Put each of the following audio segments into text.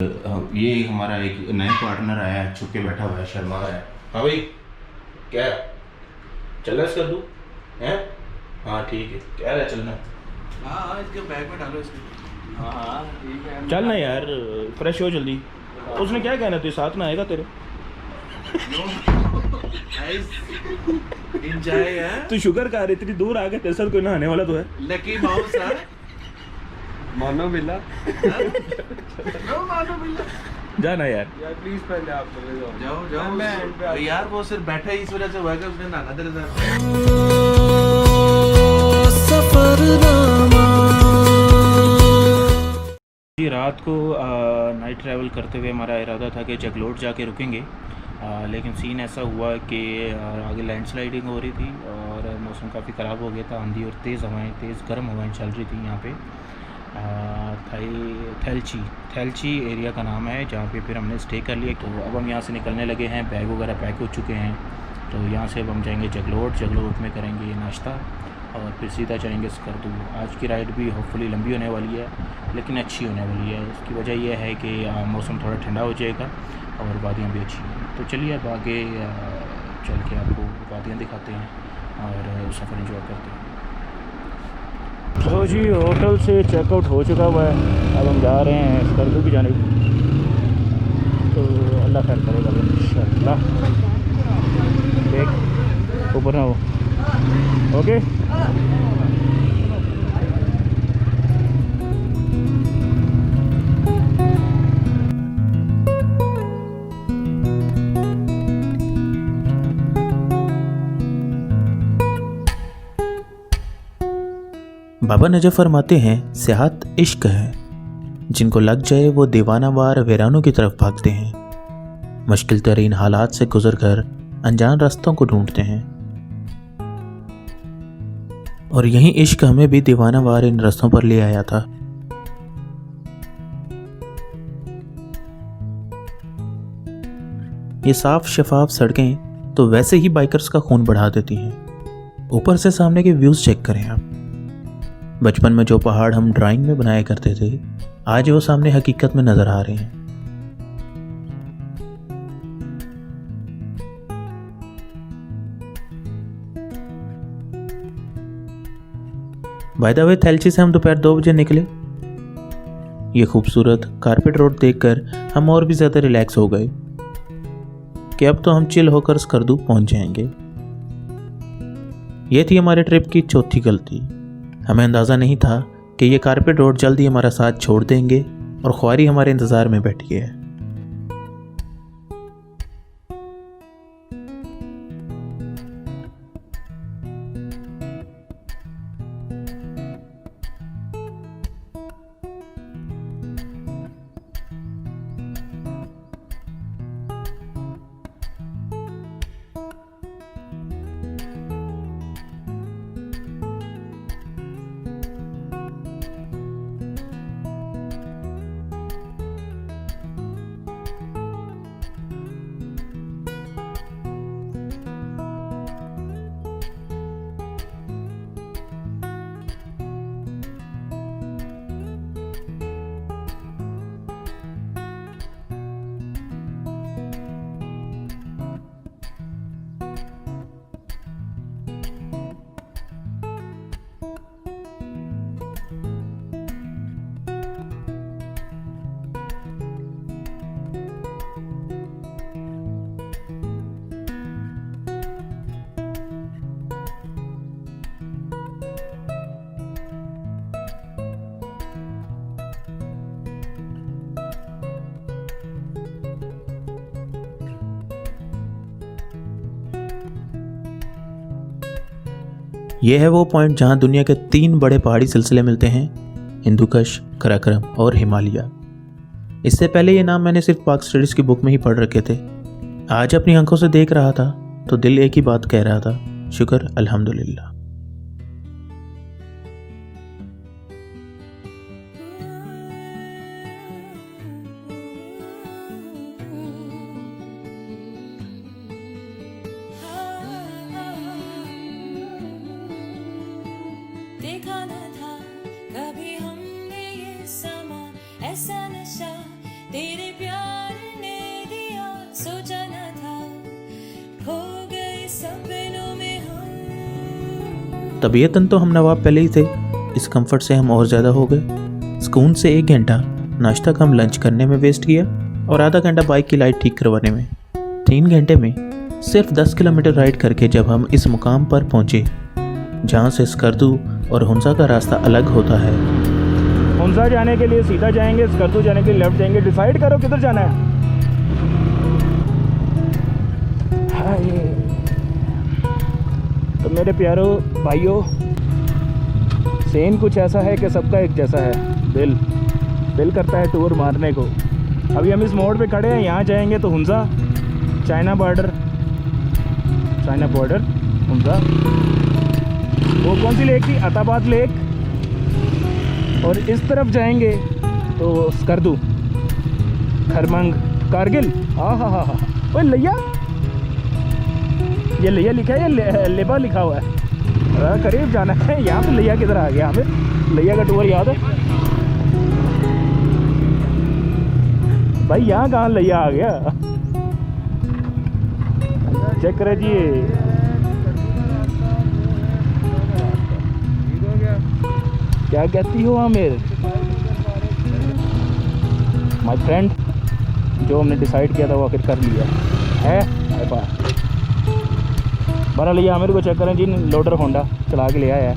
ये हमारा एक नया पार्टनर आया है, छुप के बैठा हुआ है, शर्मा रहा है। हाँ भाई, क्या चल रहा है इसका तू है? हाँ ठीक है, क्या है चलना? हाँ हाँ, इसके बैग में डालो इसके। हाँ हाँ ठीक है। चल ना यार, फ्रेश हो जल्दी। उसने क्या कहना, तू साथ में आएगा तेरे? एंजॉय है। तू शुगर खा रही, इतनी दूर आ गए, तेरे साथ कोई नहाने वाला तो है। लकी माउस है। मानो बिल्ला। मानो बिल्ला। जाना यार प्लीज पहले आप चले जाओ। जाओ मैं यार, वो सिर्फ बैठा ही इस वजह से हुआ है कि उसने नहाना तेरे साथ। जी, रात को नाइट ट्रैवल करते हुए हमारा इरादा था कि जगलोट जाके रुकेंगे, लेकिन सीन ऐसा हुआ कि आगे लैंडस्लाइडिंग हो रही थी और मौसम काफ़ी ख़राब हो गया था। आंधी और तेज़ हवाएं, तेज़ गर्म हवाएं चल रही थी यहाँ पे। थैलची एरिया का नाम है, जहाँ पे फिर हमने स्टे कर लिया। तो अब हम यहाँ से निकलने लगे हैं, बैग वगैरह पैक हो चुके हैं। तो यहाँ से अब हम जाएंगे जगलोट में करेंगे नाश्ता और फिर सीधा जाएंगे स्कर्दू। आज की राइड भी होपफुली लंबी होने वाली है, लेकिन अच्छी होने वाली है। इसकी वजह यह है कि मौसम थोड़ा ठंडा हो जाएगा और वादियाँ भी अच्छी हैं। तो चलिए अब आगे चल के आपको वादियाँ दिखाते हैं और सफ़र एंजॉय करते हैं। तो जी, होटल से चेकआउट हो चुका हुआ है, अब हम जा रहे हैं स्कर्दू की जानिब। तो अल्लाह खैर करेगा इंशाअल्लाह। देख ऊपर ना हो। ओके, बाबा नजफ़ फरमाते हैं, सेहत इश्क है, जिनको लग जाए वो दीवानावार वीरानों की तरफ भागते हैं। मुश्किल तरीन हालात से गुजरकर अनजान रास्तों को ढूंढते हैं, और यही इश्क हमें भी दीवानावार इन रास्तों पर ले आया था। ये साफ शफाफ सड़कें तो वैसे ही बाइकर्स का खून बढ़ा देती हैं। ऊपर से सामने के व्यूज चेक करें आप। बचपन में जो पहाड़ हम ड्राइंग में बनाया करते थे, आज वो सामने हकीकत में नजर आ रहे हैं। बाय द वे, थैलची से हम दोपहर 2 बजे निकले। ये खूबसूरत कारपेट रोड देखकर हम और भी ज्यादा रिलैक्स हो गए कि अब तो हम चिल होकर स्कर्दू पहुंच जाएंगे। ये थी हमारे ट्रिप की चौथी गलती। हमें अंदाज़ा नहीं था कि ये कारपेट रोड जल्द ही हमारा साथ छोड़ देंगे और ख्वारी हमारे इंतज़ार में बैठी है। यह है वो पॉइंट जहां दुनिया के 3 बड़े पहाड़ी सिलसिले मिलते हैं, हिंदुकुश, कराकोरम और हिमालय। इससे पहले ये नाम मैंने सिर्फ पाक स्टडीज की बुक में ही पढ़ रखे थे। आज अपनी आंखों से देख रहा था तो दिल एक ही बात कह रहा था, शुक्र अल्हम्दुलिल्लाह। देखा न था कभी हमने ये समा, ऐसा नशा तेरे तेरे प्यार ने दिया सोचा न था खो गए सपनों में हम। तबीयतन तो हम नवाब पहले ही थे, इस कंफर्ट से हम और ज़्यादा हो गए। सुकून से 1 घंटा नाश्ता कम लंच करने में वेस्ट किया और आधा घंटा बाइक की लाइट ठीक करवाने में। 3 घंटे में सिर्फ 10 किलोमीटर राइड करके जब हम इस मुकाम पर पहुंचे जहां से स्कर्दू और हुंजा का रास्ता अलग होता है। हुंजा जाने के लिए सीधा जाएंगे, स्कर्दू जाने के लिए लेफ्ट जाएंगे। डिसाइड करो किधर जाना है। हाय तो मेरे प्यारों भाइयों, सीन कुछ ऐसा है कि सबका एक जैसा है। दिल करता है टूर मारने को। अभी हम इस मोड़ पे खड़े हैं, यहाँ जाएंगे तो हुंजा, चाइना बॉर्डर हुंजा। वो कौन सी लेक थी? अताबाद लेक। और इस तरफ जाएंगे तो स्कर्दू, खरमंग, कारगिल। हाँ। ओए लिया, ये लिया लिखा है या लेबा लिखा हुआ है? करीब जाना है। यहाँ पे लिया किधर आ गया? हमें लिया का टूर याद है भाई? यहाँ कहाँ लिया आ गया? चेक करे जी। क्या कहती हो आमिर? माय फ्रेंड, जो हमने डिसाइड किया था वो आखिर कर लिया है। बना लिया। आमिर को चेक करें जी, लोडर होंडा चला के ले आया है।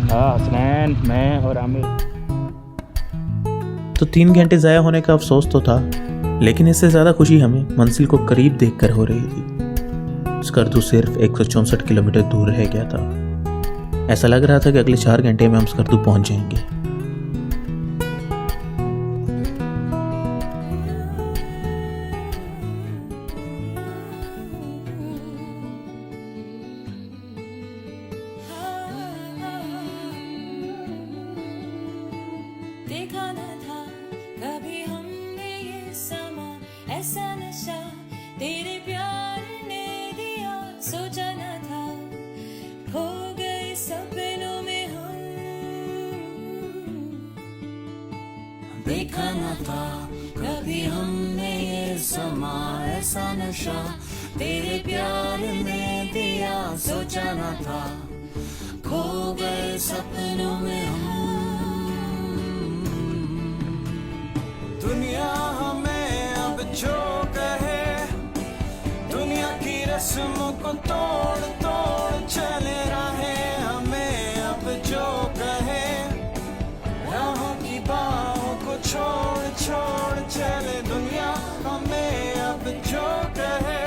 हाँ, हसनैन, मैं और आमिर। तो 3 घंटे ज़ाया होने का अफसोस तो था, लेकिन इससे ज़्यादा खुशी हमें मंजिल को करीब देखकर हो रही थी। स्कर्दू सिर्फ 164 किलोमीटर दूर रह गया था। ऐसा लग रहा था कि अगले 4 घंटे में हम स्कर्दू पहुंच जाएंगे। देखा न था कभी हमने ये समा, ऐसा नशा तेरे प्यार ने दिया सोचा न था खो गए सपनों में हम। देखा न था कभी हमने ये समा, ऐसा नशा तेरे प्यार ने दिया सोचा न था खो गए सपनों में हम। दुनिया हमें अब जो कहे, दुनिया की रस्मों को तोड़ तोड़ चले राहें हमें अब जो कहे, राहों की बाहों को छोड़ छोड़ चले। दुनिया हमें अब जो कहे,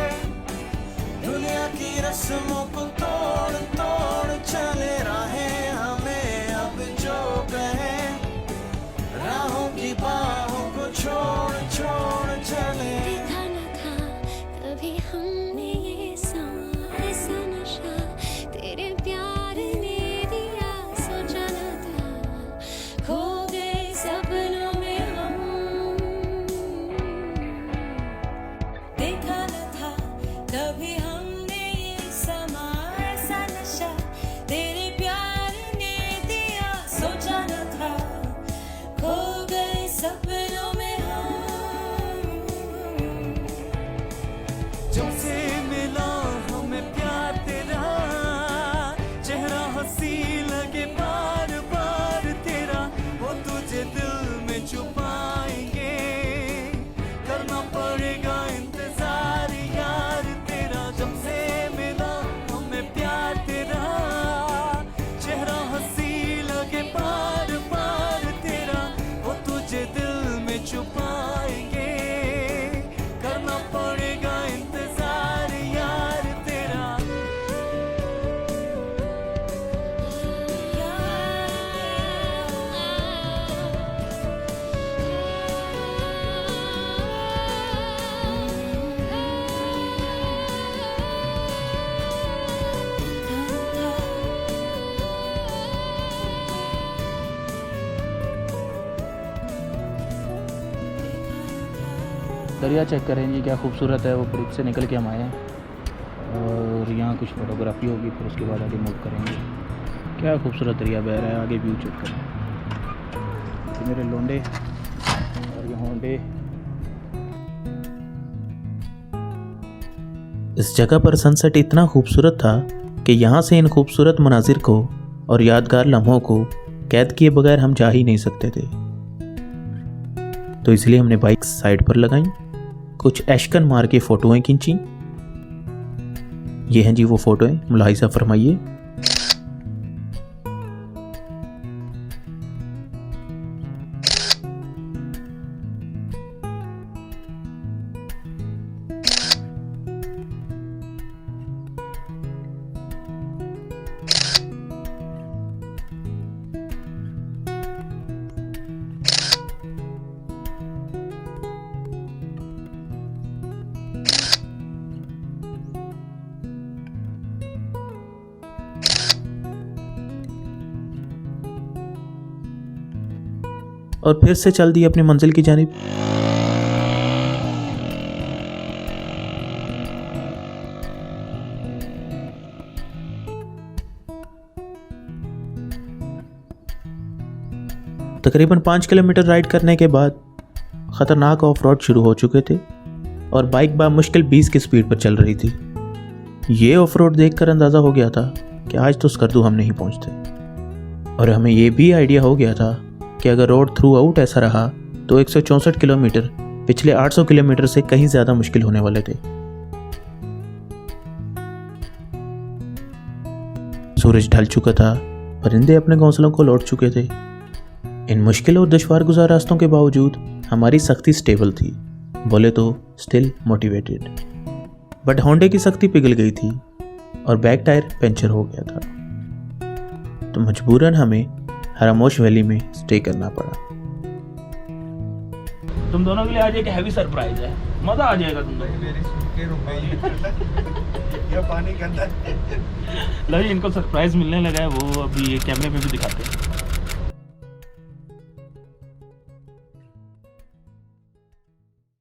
दुनिया की रस्मों को तोड़ तोड़ चले राहें हमें अब जो कहे, राहों की बाहों को छोड़ छोड़ चले। देखा न था कभी हमने ये समा, ऐसा नशा तेरे प्यार ने दिया सोचा न था खो गए सपनों में हम। देखा न था कभी हमने ये समा, ऐसा नशा तेरे प्यार ने दिया सोचा न था खो गए सपनों में हम। जब से मिला हमें प्यार तेरा, चेहरा हंसी लगे बार बार तेरा, वो तुझे दिल में छुपाएंगे, करना पड़ेगा इंतजार यार तेरा। जब से मिला हमें प्यार तेरा, चेहरा हंसी लगे बार बार तेरा, वो तुझे दिल में छुपाएंगे, करना पड़ेगा इंतजार यार तेरा। दरिया चेक करें जी, क्या खूबसूरत है। वो ब्रिज से निकल के हम आए हैं और यहाँ कुछ फोटोग्राफी होगी, फिर उसके बाद आगे मूव करेंगे। क्या खूबसूरत दरिया बह रहा है, आगे व्यू चेक करें। ये मेरे लोंडे और ये होंडे इस जगह पर सनसेट इतना खूबसूरत था कि यहाँ से इन खूबसूरत मनाजिर को और यादगार लम्हों को कैद किए बगैर हम जा ही नहीं सकते थे। तो इसलिए हमने बाइक साइड पर लगाई, कुछ एशकन मार के फ़ोटोएँ खींची। ये हैं जी वो फ़ोटोएँ, मुलाहिजा फरमाइए। और फिर से चल दी अपनी मंजिल की जानिब। तकरीबन 5 किलोमीटर राइड करने के बाद ख़तरनाक ऑफ रोड शुरू हो चुके थे और बाइक बामुश्किल 20 की स्पीड पर चल रही थी। ये ऑफ रोड देखकर अंदाज़ा हो गया था कि आज तो स्कर्दू हम नहीं पहुंचते। और हमें ये भी आइडिया हो गया था कि अगर रोड थ्रू आउट ऐसा रहा तो 164 किलोमीटर पिछले 800 किलोमीटर से कहीं ज़्यादा मुश्किल होने वाले थे। सूरज ढल चुका था, परिंदे अपने घोंसलों को लौट चुके थे। इन मुश्किल और दुश्वार गुजार रास्तों के बावजूद हमारी सख्ती स्टेबल थी, बोले तो स्टिल मोटिवेटेड। बट होंडे की सख्ती पिघल गई थी और बैक टायर पंचर हो गया था, तो मजबूरन हमें हरामोश वैली में स्टे करना पड़ा। तुम दोनों के लिए आज एक हैवी सरप्राइज है, मजा आ जाएगा तुम दोनों। मेरी सुन के रुक गई। ये पानी के अंदर लो जी, इनको सरप्राइज मिलने लगा है, वो अभी ये कैमरे में भी दिखाते हैं।